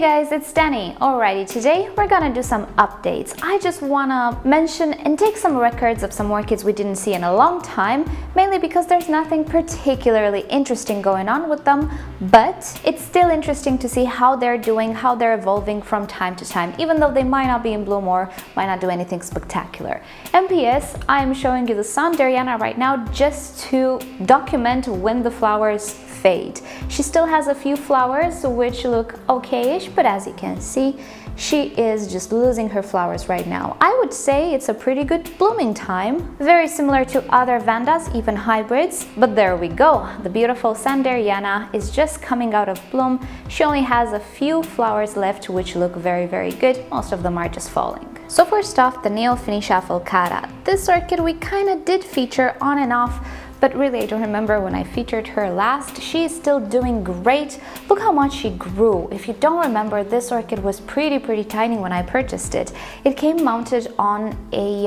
Hey guys, it's Danny. Alrighty, today we're gonna do some updates. I just wanna mention and take some records of some orchids we didn't see in a long time, mainly because there's nothing particularly interesting going on with them, but it's still interesting to see how they're doing, how they're evolving from time to time, even though they might not be in bloom or might not do anything spectacular. And PS, I'm showing you the Sanderiana right now just to document when the flowers fade. She still has a few flowers which look okay-ish, but as you can see, she is just losing her flowers right now. I would say it's a pretty good blooming time, very similar to other Vandas, even hybrids, but there we go. The beautiful Sanderiana is just coming out of bloom. She only has a few flowers left which look very good. Most of them are just falling. So first off, the Neofinetia falcata. This orchid we kind of did feature on and off, but really I don't remember when I featured her last. She is still doing great. Look how much she grew. If you don't remember, this orchid was pretty tiny when I purchased it. It came mounted on a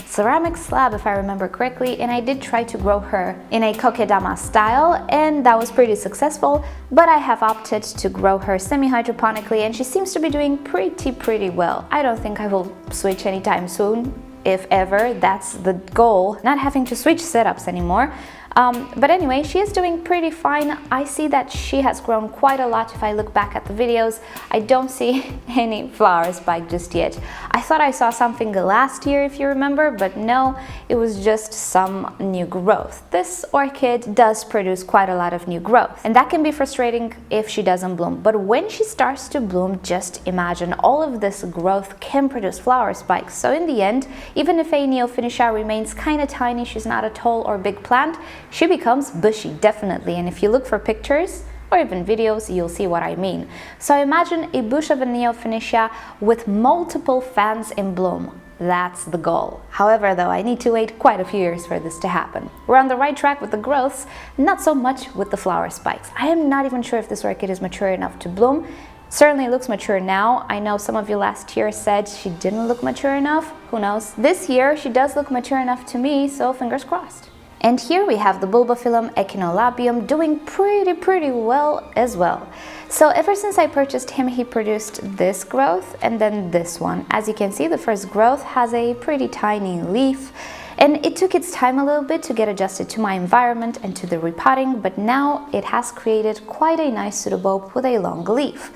ceramic slab, if I remember correctly, and I did try to grow her in a kokedama style, and that was pretty successful, but I have opted to grow her semi-hydroponically, and she seems to be doing pretty well. I don't think I will switch anytime soon. If ever, that's the goal, not having to switch setups anymore. But anyway, she is doing pretty fine. I see that she has grown quite a lot if I look back at the videos. I don't see any flower spike just yet. I thought I saw something last year, if you remember, but no, it was just some new growth. This orchid does produce quite a lot of new growth, and that can be frustrating if she doesn't bloom. But when she starts to bloom, just imagine all of this growth can produce flower spikes. So in the end, even if a Neofinetia remains kind of tiny, she's not a tall or big plant, she becomes bushy, definitely. And if you look for pictures or even videos, you'll see what I mean. So imagine a bush of a Neofinetia with multiple fans in bloom. That's the goal. However, though, I need to wait quite a few years for this to happen. We're on the right track with the growths, not so much with the flower spikes. I am not even sure if this orchid is mature enough to bloom. Certainly looks mature now. I know some of you last year said she didn't look mature enough. Who knows? This year she does look mature enough to me, so fingers crossed. And here we have the Bulbophyllum echinolabium doing pretty well as well. So ever since I purchased him, he produced this growth and then this one. As you can see, the first growth has a pretty tiny leaf, and it took its time a little bit to get adjusted to my environment and to the repotting, but now it has created quite a nice pseudobulb with a long leaf.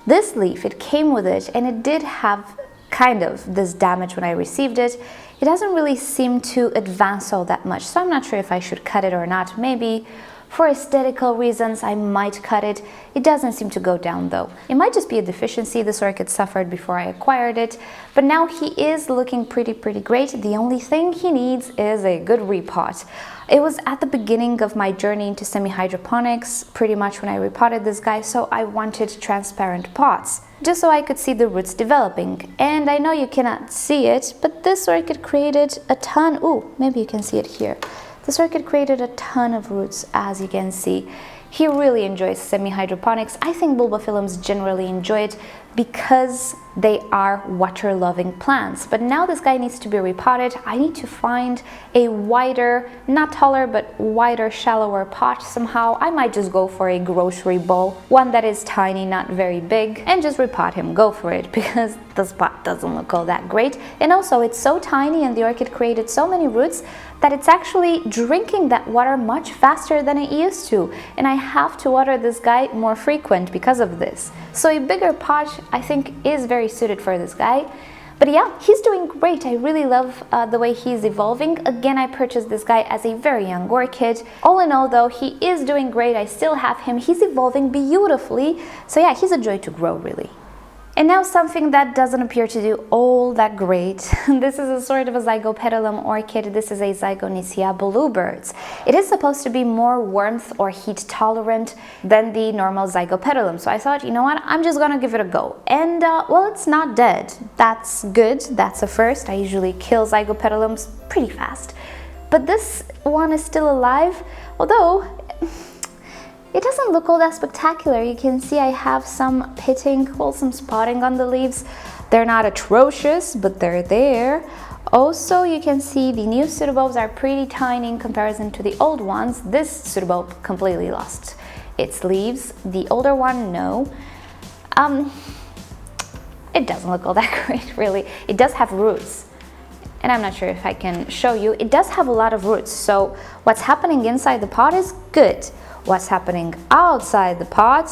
This leaf, it came with it, and it did have kind of this damage when I received it. It doesn't really seem to advance all that much, so I'm not sure if I should cut it or not. Maybe for aesthetical reasons I might cut it. It doesn't seem to go down though. It might just be a deficiency this orchid suffered before I acquired it, but now he is looking pretty great. The only thing he needs is a good repot. It was at the beginning of my journey into semi-hydroponics, pretty much when I repotted this guy, so I wanted transparent pots, just so I could see the roots developing. And I know you cannot see it, but this orchid created a ton, maybe you can see it here. This orchid created a ton of roots, as you can see. He really enjoys semi-hydroponics. I think Bulbophyllums generally enjoy it because they are water-loving plants. But now this guy needs to be repotted. I need to find a wider, not taller, but wider, shallower pot somehow. I might just go for a grocery bowl, one that is tiny, not very big, and just repot him. Go for it, because this pot doesn't look all that great. And also, it's so tiny and the orchid created so many roots that it's actually drinking that water much faster than it used to. And I have to water this guy more frequent because of this. So a bigger pot, I think, is very suited for this guy. But yeah, he's doing great. I really love the way he's evolving. Again, I purchased this guy as a very young orchid. All in all though, he is doing great. I still have him. He's evolving beautifully. So yeah, he's a joy to grow, really. And now something that doesn't appear to do all that great. This is a sort of a Zygopetalum orchid. This is a Zygonisia Blue Birds. It is supposed to be more warmth or heat tolerant than the normal Zygopetalum. So I thought, you know what, I'm just gonna give it a go. And well, it's not dead. That's good, that's a first. I usually kill Zygopetalums pretty fast. But this one is still alive, although it doesn't look all that spectacular. You can see I have some pitting, some spotting on the leaves. They're not atrocious, but they're there. Also, you can see the new pseudobulbs are pretty tiny in comparison to the old ones. This pseudobulb completely lost its leaves. The older one, no. it doesn't look all that great, really. It does have roots, and I'm not sure if I can show you. It does have a lot of roots, so what's happening inside the pot is good. What's happening outside the pot,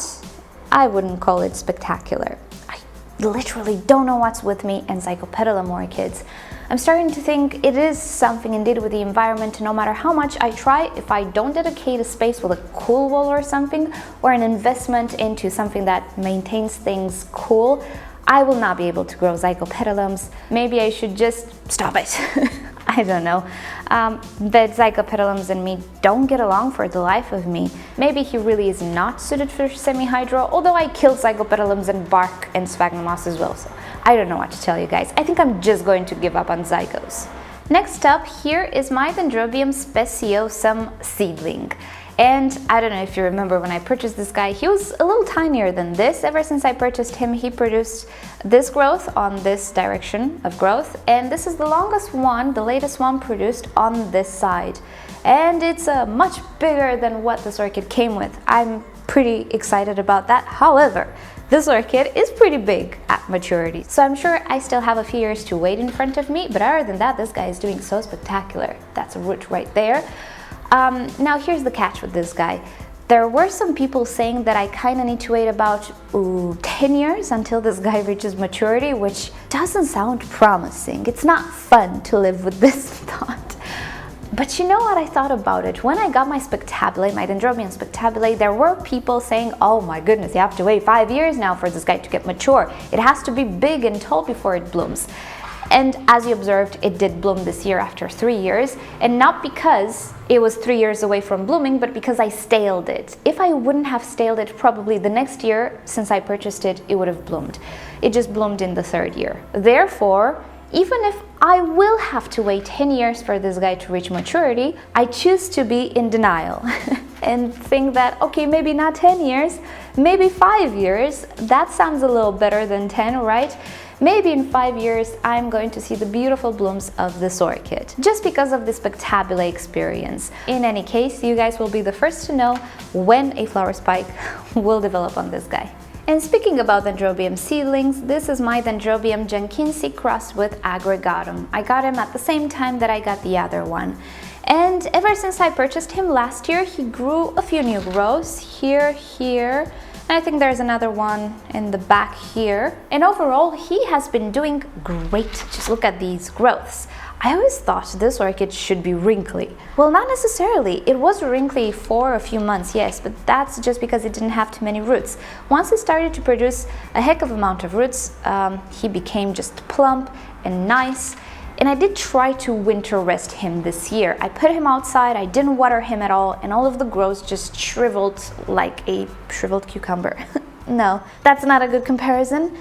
I wouldn't call it spectacular. I literally don't know what's with me and Zygopetalum orchids. I'm starting to think it is something indeed with the environment. No matter how much I try, if I don't dedicate a space with a cool wall or something, or an investment into something that maintains things cool, I will not be able to grow Zygopetalums. Maybe I should just stop it. I don't know. But Zygopetalums and me don't get along for the life of me. Maybe he really is not suited for semi-hydro, although I killed Zygopetalums and bark and sphagnum moss as well, so I don't know what to tell you guys. I think I'm just going to give up on Zygos. Next up here is my Dendrobium speciosum seedling. And I don't know if you remember when I purchased this guy, he was a little tinier than this. Ever since I purchased him, he produced this growth on this direction of growth. And this is the longest one, the latest one produced on this side. And it's much bigger than what this orchid came with. I'm pretty excited about that. However, this orchid is pretty big at maturity, so I'm sure I still have a few years to wait in front of me, but other than that, this guy is doing so spectacular. That's a root right there. Now here's the catch with this guy. There were some people saying that I kind of need to wait about 10 years until this guy reaches maturity, which doesn't sound promising. It's not fun to live with this thought. But you know what I thought about it? When I got my spectabile, my Dendrobium spectabile, there were people saying, oh my goodness, you have to wait 5 years now for this guy to get mature. It has to be big and tall before it blooms. And as you observed, it did bloom this year after 3 years, and not because it was 3 years away from blooming, but because I staled it. If I wouldn't have staled it, probably the next year, since I purchased it, it would have bloomed. It just bloomed in the 3rd year. Therefore, even if I will have to wait 10 years for this guy to reach maturity, I choose to be in denial and think that, okay, maybe not 10 years, maybe 5 years. That sounds a little better than 10, right? Maybe in 5 years, I'm going to see the beautiful blooms of this orchid, just because of the spectabile experience. In any case, you guys will be the first to know when a flower spike will develop on this guy. And speaking about Dendrobium seedlings, this is my Dendrobium jenkinsii crossed with aggregatum. I got him at the same time that I got the other one. And ever since I purchased him last year, he grew a few new growths here, and I think there's another one in the back here. And overall, he has been doing great. Just look at these growths. I always thought this orchid should be wrinkly. Well, not necessarily. It was wrinkly for a few months, yes, but that's just because it didn't have too many roots. Once it started to produce a heck of an amount of roots, he became just plump and nice. And I did try to winter rest him this year. I put him outside, I didn't water him at all, and all of the growths just shriveled like a shriveled cucumber. No, that's not a good comparison.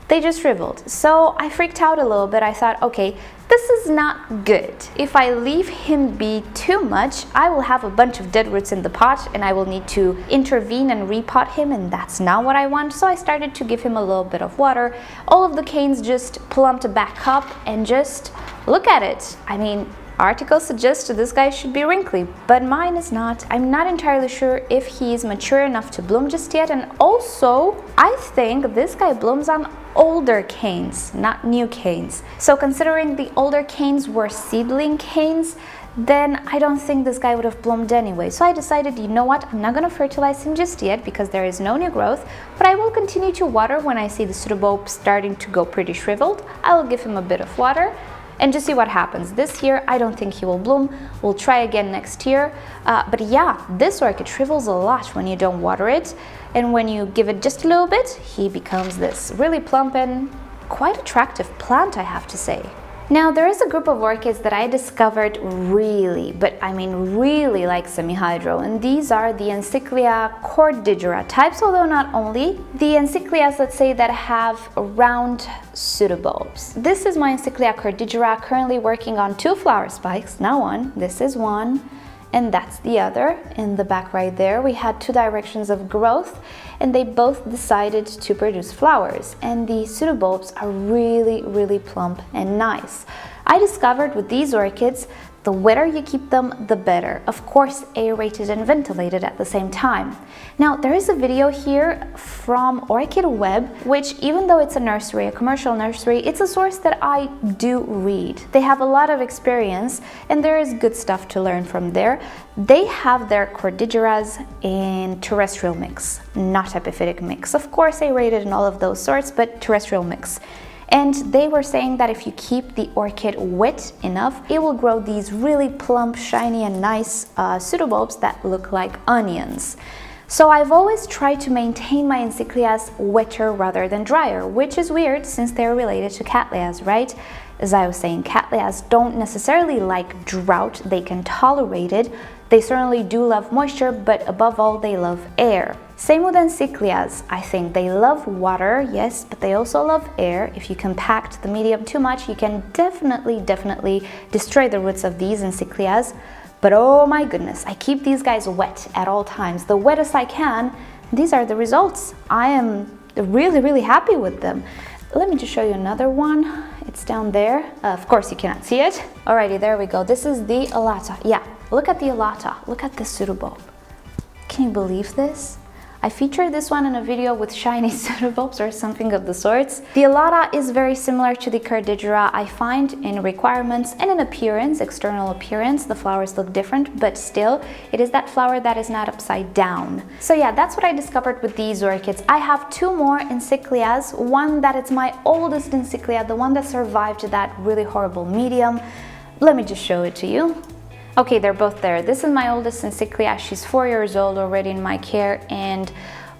They just shriveled. So I freaked out a little bit. I thought, okay, this is not good. If I leave him be too much, I will have a bunch of dead roots in the pot and I will need to intervene and repot him, and that's not what I want. So I started to give him a little bit of water. All of the canes just plumped back up, and just look at it. I mean, articles suggest this guy should be wrinkly, but mine is not. I'm not entirely sure if he is mature enough to bloom just yet, and also I think this guy blooms on older canes, not new canes. So considering the older canes were seedling canes, then I don't think this guy would have bloomed anyway. So I decided, you know what, I'm not going to fertilize him just yet because there is no new growth, but I will continue to water when I see the pseudobulbs starting to go pretty shriveled. I will give him a bit of water and just see what happens. This year, I don't think he will bloom. We'll try again next year. But yeah, this orchid shrivels a lot when you don't water it. And when you give it just a little bit, he becomes this really plump and quite attractive plant, I have to say. Now, there is a group of orchids that I discovered really, but I mean really like semi-hydro, and these are the Encyclia cordigera types, although not only. The Encyclias, let's say, that have round pseudobulbs. This is my Encyclia cordigera, currently working on 2 flower spikes, not one. This is one, and that's the other. In the back right there, we had 2 directions of growth, and they both decided to produce flowers, and the pseudobulbs are really, really plump and nice. I discovered with these orchids, The wetter you keep them, the better. Of course, aerated and ventilated at the same time. Now, there is a video here from Orchid Web, which even though it's a nursery, a commercial nursery, it's a source that I do read. They have a lot of experience and there is good stuff to learn from there. They have their cordigeras in terrestrial mix, not epiphytic mix. Of course, aerated and all of those sorts, but terrestrial mix. And they were saying that if you keep the orchid wet enough, it will grow these really plump, shiny and nice pseudobulbs that look like onions. So I've always tried to maintain my encyclias wetter rather than drier, which is weird since they're related to cattleyas, right? As I was saying, cattleyas don't necessarily like drought, they can tolerate it. They certainly do love moisture, but above all, they love air. Same with encyclias. I think they love water, yes, but they also love air. If you compact the medium too much, you can definitely destroy the roots of these encyclias. But oh my goodness, I keep these guys wet at all times, the wettest I can. These are the results. I am really happy with them. Let me just show you another one. It's down there. Of course, you cannot see it. Alrighty, there we go. This is the alata. Yeah, look at the alata. Look at the pseudobulb. Can you believe this? I featured this one in a video with shiny pseudobulbs or something of the sorts. The alata is very similar to the cordigera I find in requirements and in appearance, external appearance. The flowers look different, but still, it is that flower that is not upside down. So yeah, that's what I discovered with these orchids. I have two more encyclias, one that is my oldest encyclia, the one that survived that really horrible medium. Let me just show it to you. Okay, they're both there. This is my oldest encyclia. She's 4 years old already in my care, and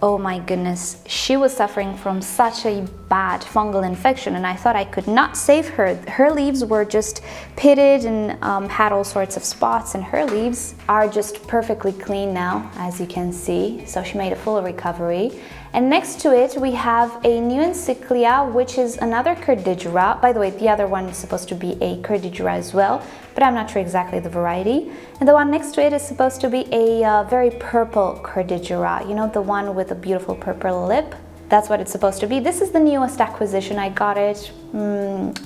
oh my goodness, she was suffering from such a bad fungal infection and I thought I could not save her. Her leaves were just pitted and had all sorts of spots, and her leaves are just perfectly clean now, as you can see. So she made a full recovery. And next to it, we have a new encyclia, which is another cordigera. By the way, the other one is supposed to be a cordigera as well, but I'm not sure exactly the variety. And the one next to it is supposed to be a very purple cordigera. You know, the one with a beautiful purple lip? That's what it's supposed to be. This is the newest acquisition. I got it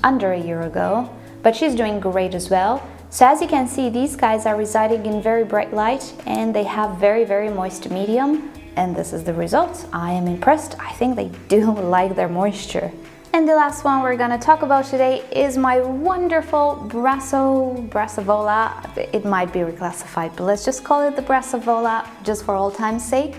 under a year ago, but she's doing great as well. So as you can see, these guys are residing in very bright light and they have very moist medium. And this is the result. I am impressed. I think they do like their moisture. And the last one we're gonna talk about today is my wonderful Brassavola. It might be reclassified, but let's just call it the Brassavola, just for old time's sake.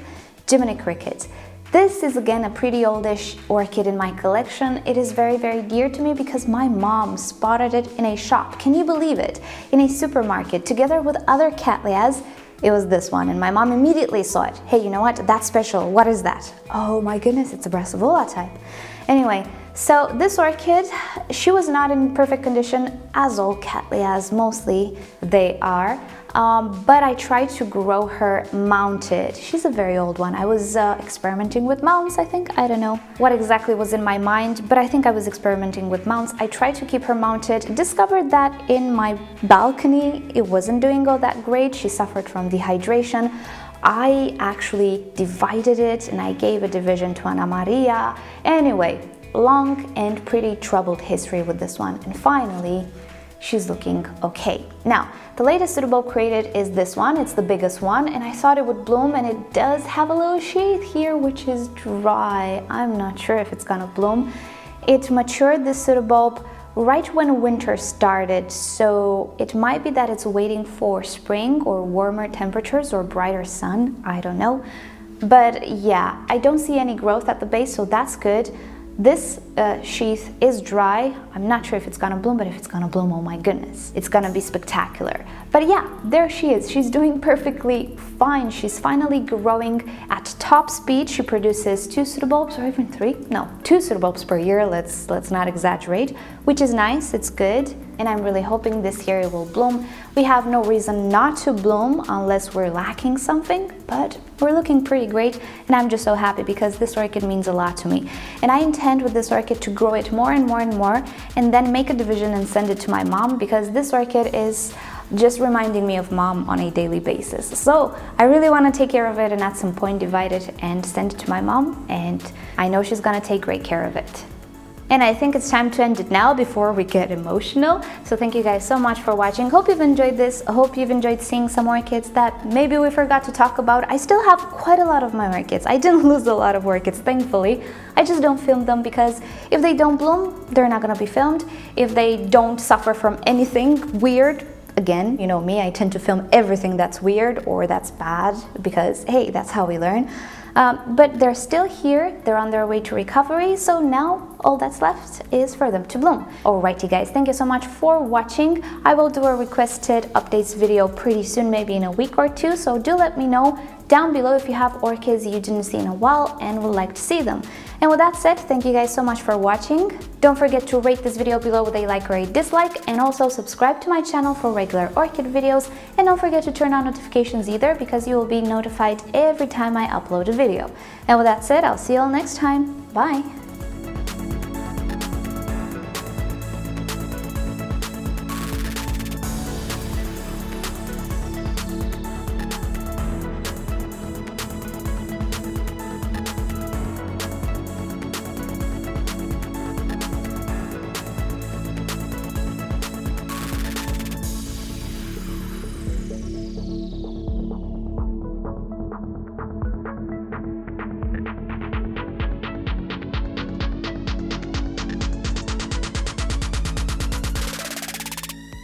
Jiminy Cricket. This is again a pretty oldish orchid in my collection. It is very dear to me because my mom spotted it in a shop. Can you believe it? In a supermarket, together with other cattleyas. It was this one, and my mom immediately saw it. Hey, you know what? That's special. What is that? Oh my goodness, it's a Brassavola type. Anyway, so this orchid, she was not in perfect condition, as all cattleyas mostly they are. But I tried to grow her mounted. She's a very old one. I was experimenting with mounts, I think. I don't know what exactly was in my mind, but I think I was experimenting with mounts. I tried to keep her mounted, discovered that in my balcony it wasn't doing all that great. She suffered from dehydration. I actually divided it and I gave a division to Ana Maria. Anyway, long and pretty troubled history with this one, and finally she's looking okay. Now, the latest pseudobulb created is this one. It's the biggest one, and I thought it would bloom, and it does have a little sheath here, which is dry. I'm not sure if it's gonna bloom. It matured, this pseudobulb, right when winter started, so it might be that it's waiting for spring or warmer temperatures or brighter sun. I don't know. But yeah, I don't see any growth at the base, so that's good. This sheath is dry. I'm not sure if it's gonna bloom, but if it's gonna bloom, oh my goodness, it's gonna be spectacular. But yeah, there she is. She's doing perfectly fine. She's finally growing at top speed. She produces 2 pseudobulbs, or even 3. No, 2 pseudobulbs per year. Let's not exaggerate, which is nice. It's good, and I'm really hoping this year it will bloom. We have no reason not to bloom unless we're lacking something, but we're looking pretty great, and I'm just so happy because this orchid means a lot to me. And I intend with this orchid to grow it more and more and more, and then make a division and send it to my mom, because this orchid is just reminding me of mom on a daily basis. So I really want to take care of it, and at some point divide it and send it to my mom, and I know she's gonna take great care of it. And I think it's time to end it now before we get emotional. So thank you guys so much for watching. Hope you've enjoyed this. I hope you've enjoyed seeing some orchids that maybe we forgot to talk about. I still have quite a lot of my orchids. I didn't lose a lot of orchids, thankfully. I just don't film them because if they don't bloom, they're not gonna be filmed. If they don't suffer from anything weird, again, you know me, I tend to film everything that's weird or that's bad because, hey, that's how we learn. But they're still here, they're on their way to recovery, so now all that's left is for them to bloom. Alrighty guys, thank you so much for watching. I will do a requested updates video pretty soon, maybe in a week or two, so do let me know down below if you have orchids you didn't see in a while and would like to see them. And with that said, thank you guys so much for watching. Don't forget to rate this video below with a like or a dislike, and also subscribe to my channel for regular orchid videos, and don't forget to turn on notifications either because you will be notified every time I upload a video. And with that said, I'll see you all next time. Bye!